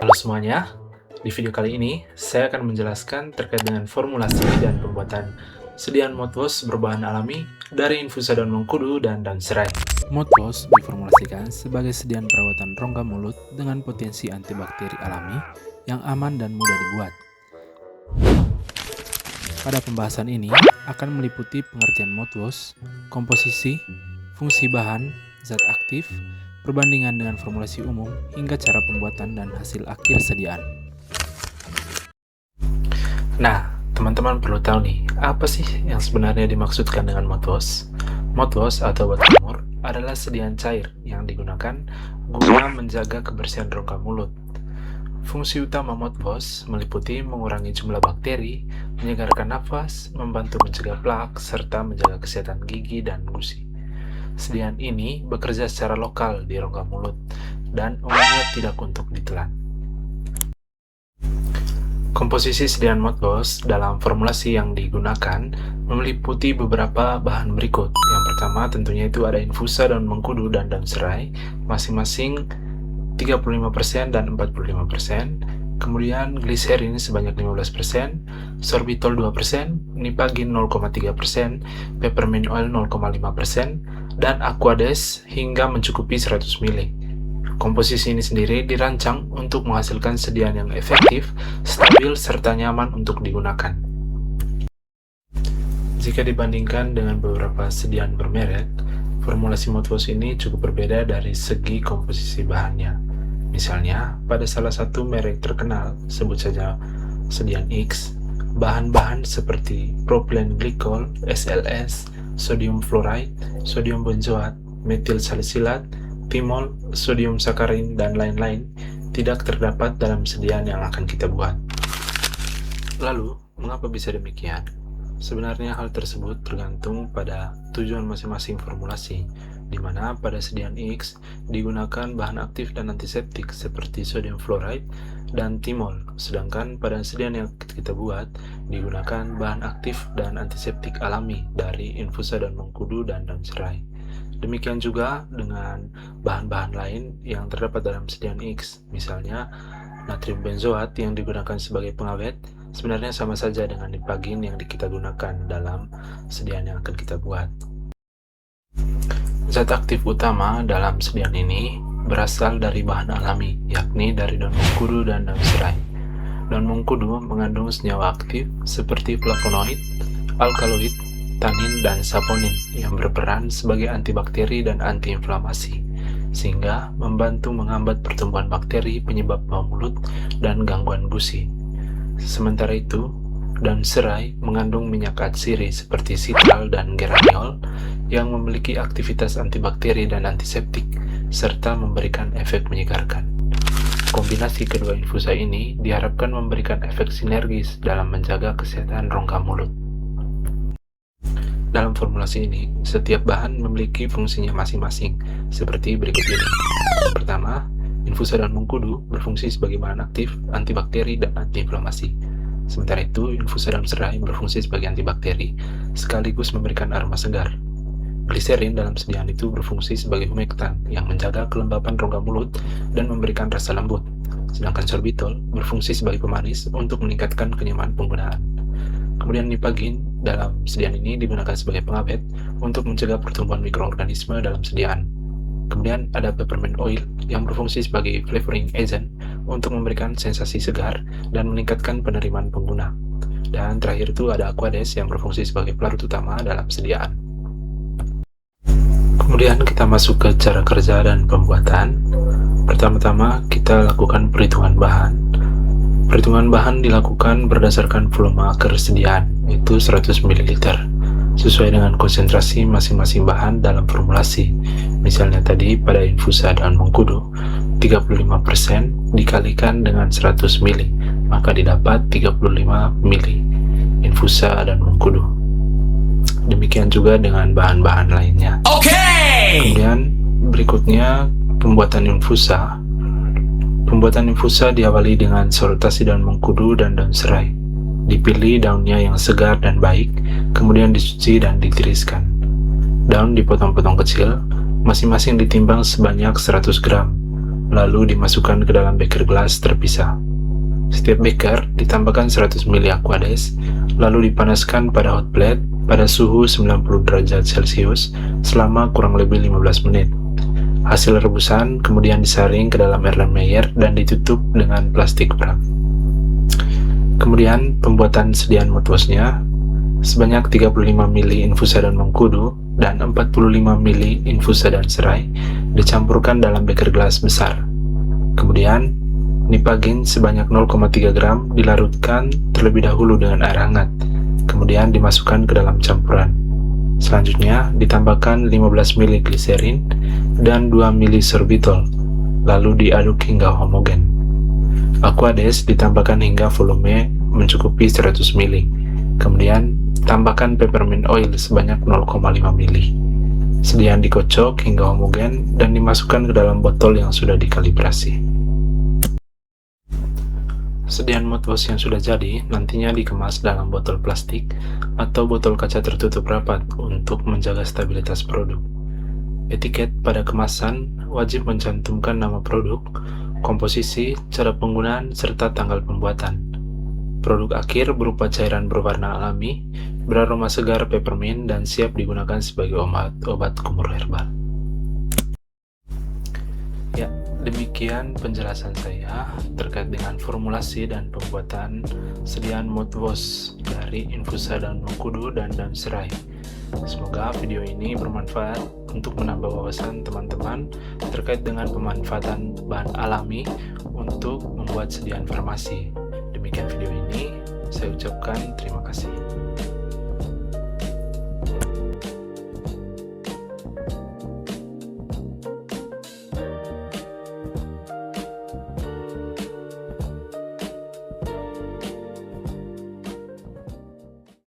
Halo semuanya, di video kali ini saya akan menjelaskan terkait dengan formulasi dan pembuatan sediaan mouthwash berbahan alami dari infusa daun mengkudu dan daun serai. Mouthwash diformulasikan sebagai sediaan perawatan rongga mulut dengan potensi antibakteri alami yang aman dan mudah dibuat. Pada pembahasan ini akan meliputi pengertian mouthwash, komposisi, fungsi bahan, zat aktif, perbandingan dengan formulasi umum, hingga cara pembuatan dan hasil akhir sediaan. Nah, teman-teman perlu tahu nih, apa sih yang sebenarnya dimaksudkan dengan mouthwash? Mouthwash atau obat kumur adalah sediaan cair yang digunakan guna menjaga kebersihan rongga mulut. Fungsi utama mouthwash meliputi mengurangi jumlah bakteri, menyegarkan nafas, membantu mencegah plak, serta menjaga kesehatan gigi dan gusi. Sediaan ini bekerja secara lokal di rongga mulut dan umumnya tidak untuk ditelan. Komposisi sediaan mouthwash dalam formulasi yang digunakan meliputi beberapa bahan berikut. Yang pertama tentunya itu ada infusa daun mengkudu dan daun serai, masing-masing 35% dan 45%. Kemudian gliserin sebanyak 15%, sorbitol 2%, nipagin 0,3%, peppermint oil 0,5%, dan aquades hingga mencukupi 100 ml. Komposisi ini sendiri dirancang untuk menghasilkan sediaan yang efektif, stabil, serta nyaman untuk digunakan. Jika dibandingkan dengan beberapa sediaan bermerek, formulasi mouthwash ini cukup berbeda dari segi komposisi bahannya. Misalnya, pada salah satu merek terkenal, sebut saja sediaan X, bahan-bahan seperti propylene glycol, SLS, sodium fluoride, sodium benzoat, metil salisilat, thymol, sodium sakarin, dan lain-lain tidak terdapat dalam sediaan yang akan kita buat. Lalu, mengapa bisa demikian? Sebenarnya hal tersebut tergantung pada tujuan masing-masing formulasi, di mana pada sediaan X digunakan bahan aktif dan antiseptik seperti sodium fluoride dan thymol, sedangkan pada sediaan yang kita buat digunakan bahan aktif dan antiseptik alami dari infusa daun mengkudu dan daun serai. Demikian juga dengan bahan-bahan lain yang terdapat dalam sediaan X, misalnya natrium benzoat yang digunakan sebagai pengawet sebenarnya sama saja dengan nipagin yang kita gunakan dalam sediaan yang akan kita buat. Zat aktif utama dalam sediaan ini berasal dari bahan alami, yakni dari daun mengkudu dan daun serai. Daun mengkudu mengandung senyawa aktif seperti flavonoid, alkaloid, tanin, dan saponin yang berperan sebagai antibakteri dan antiinflamasi, sehingga membantu menghambat pertumbuhan bakteri penyebab bau mulut dan gangguan gusi. Sementara itu, daun serai mengandung minyak atsiri seperti citral dan geraniol yang memiliki aktivitas antibakteri dan antiseptik, serta memberikan efek menyegarkan. Kombinasi kedua infusa ini diharapkan memberikan efek sinergis dalam menjaga kesehatan rongga mulut. Dalam formulasi ini, setiap bahan memiliki fungsinya masing-masing, seperti berikut ini. Pertama, infusa daun mengkudu berfungsi sebagai bahan aktif, antibakteri, dan antiinflamasi. Sementara itu, infusa daun serai berfungsi sebagai antibakteri, sekaligus memberikan aroma segar. Gliserin dalam sediaan itu berfungsi sebagai humektan yang menjaga kelembapan rongga mulut dan memberikan rasa lembut. Sedangkan sorbitol berfungsi sebagai pemanis untuk meningkatkan kenyamanan penggunaan. Kemudian nipagin dalam sediaan ini digunakan sebagai pengawet untuk mencegah pertumbuhan mikroorganisme dalam sediaan. Kemudian ada peppermint oil yang berfungsi sebagai flavoring agent untuk memberikan sensasi segar dan meningkatkan penerimaan pengguna. Dan terakhir itu ada aquades yang berfungsi sebagai pelarut utama dalam sediaan. Kemudian kita masuk ke cara kerja dan pembuatan. Pertama-tama kita lakukan perhitungan bahan. Perhitungan bahan dilakukan berdasarkan volume ketersediaan, yaitu 100 ml, sesuai dengan konsentrasi masing-masing bahan dalam formulasi. Misalnya tadi pada infusa daun mengkudu, 35% dikalikan dengan 100 ml, maka didapat 35 ml infusa daun mengkudu. Demikian juga dengan bahan-bahan lainnya. Kemudian berikutnya pembuatan infusa. Pembuatan infusa diawali dengan sortasi daun mengkudu dan daun serai. Dipilih daunnya yang segar dan baik, kemudian dicuci dan ditiriskan. Daun dipotong-potong kecil, masing-masing ditimbang sebanyak 100 gram. lalu dimasukkan ke dalam beker gelas terpisah. Setiap beker ditambahkan 100 ml Aquades, lalu dipanaskan pada hot plate pada suhu 90 derajat Celcius selama kurang lebih 15 menit. Hasil rebusan kemudian disaring ke dalam Erlenmeyer dan ditutup dengan plastik wrap. Kemudian pembuatan sediaan mouthwashnya sebanyak 35 ml infusa daun mengkudu dan 45 ml infusa daun serai dicampurkan dalam beker gelas besar. Kemudian Nipagin sebanyak 0,3 gram dilarutkan terlebih dahulu dengan air hangat, kemudian dimasukkan ke dalam campuran. Selanjutnya ditambahkan 15 ml gliserin dan 2 ml sorbitol, lalu diaduk hingga homogen. Aquades ditambahkan hingga volume mencukupi 100 ml, kemudian tambahkan peppermint oil sebanyak 0,5 ml. Sediaan dikocok hingga homogen dan dimasukkan ke dalam botol yang sudah dikalibrasi. Sediaan mouthwash yang sudah jadi nantinya dikemas dalam botol plastik atau botol kaca tertutup rapat untuk menjaga stabilitas produk. Etiket pada kemasan wajib mencantumkan nama produk, komposisi, cara penggunaan, serta tanggal pembuatan. Produk akhir berupa cairan berwarna alami, beraroma segar peppermint dan siap digunakan sebagai obat kumur herbal. Ya, demikian penjelasan saya terkait dengan formulasi dan pembuatan sediaan mouthwash dari infusa daun mengkudu dan daun serai. Semoga video ini bermanfaat untuk menambah wawasan teman-teman terkait dengan pemanfaatan bahan alami untuk membuat sediaan farmasi. Demikian video ini, saya ucapkan terima kasih.